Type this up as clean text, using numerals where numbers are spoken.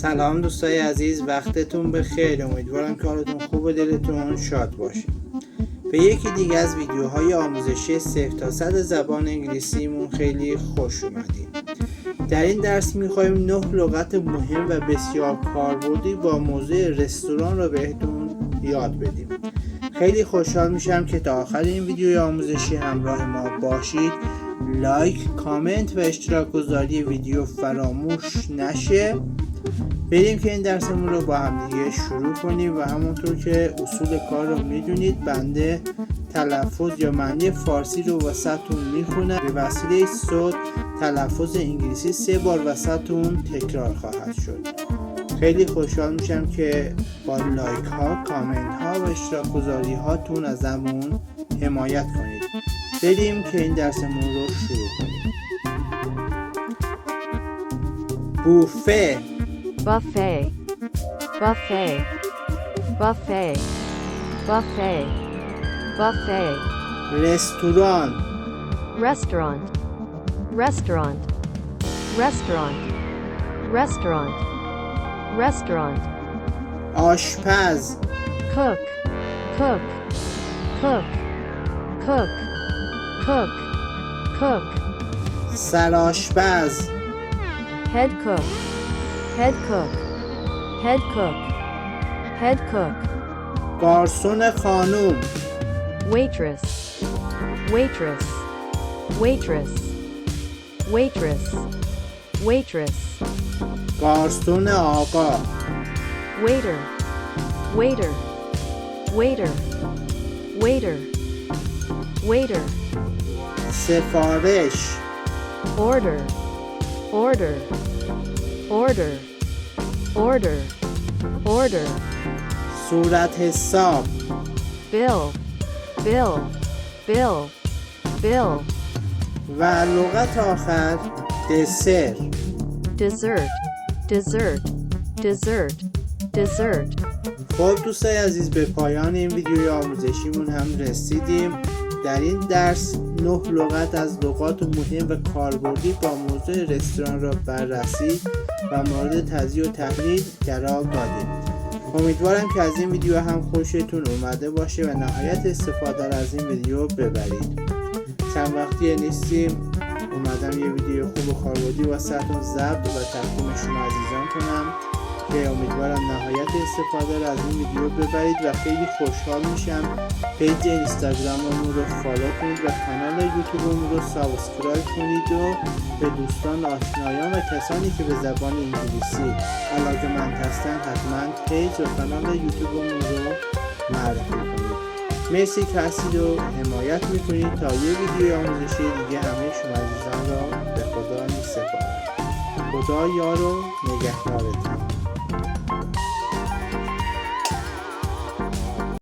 سلام دوستای عزیز، وقتتون بخیر. امیدوارم که حالتون خوب و دلتون شاد باشه. به یکی دیگه از ویدیوهای آموزشی 0 تا 100 زبان انگلیسیمون خیلی خوش اومدیم. در این درس میخوایم 9 لغت مهم و بسیار کاربردی با موضوع رستوران رو بهتون یاد بدیم. خیلی خوشحال میشم که تا آخر این ویدیوی آموزشی همراه ما باشید. لایک، کامنت و اشتراک گذاری ویدیو فراموش نشه. بریم که این درسمون رو با هم دیگه شروع کنیم و همونطور که اصول کار رو میدونید بنده تلفظ یا معنی فارسی رو واسهتون میخونم. به وسیله صوت تلفظ انگلیسی 3 بار واسهتون تکرار خواهد شد. خیلی خوشحال میشم که با لایک ها، کامنت ها و اشتراک گذاری هاتون ازمون حمایت کنید. بریم که این درسمون رو شروع کنیم. بوفه، buffet, buffet, buffet, buffet, buffet, رستوران، restaurant, restaurant, restaurant, restaurant, restaurant, آشپز، cook, cook, cook, cook, cook, cook, سرآشپز، head cook, head cook, head cook, head cook, گارسون خانوم، waitress, waitress, waitress, waitress, waitress, گارسون آقا، waiter, waiter, waiter, waiter, waiter, سفارش، order, order, order, order, order, صورت حساب، bill, bill, bill, bill, و لغت آخر دسر. dessert, dessert, dessert, dessert. خب دوستای عزیز، به پایان این ویدیوی آموزشیمون هم رسیدیم. در این درس 9 لغت از لغات مهم و کاربردی با موضوع رستوران را بررسی و مورد تجزیه و تحلیل قرار دادیم. امیدوارم که از این ویدیو هم خوشتون اومده باشه و نهایت استفاده را از این ویدیو ببرید. چند وقتی نیستیم اومدم یه ویدیو خوب و کاربردی واسهتون ضبط و تقدیم شما عزیزان کنم که امیدوارم نهایت استفاده را از این ویدیو ببرید و خیلی خوشحال میشم پیج اینستاگراممون رو فالو کنید و کانال یوتیوبمون رو سابسکرایب کنید و به دوستان، آشنایان و کسانی که به زبان انگلیسی علاقه‌مند هستن حتما پیج و کانال یوتیوبمون رو معرفی کنید. مرسی که هستید و حمایت میکنید. تا یه ویدیوی آموزشی دیگه همه شما عزیزان را به خدا میسپارم. خدا یار و نگهدارتون.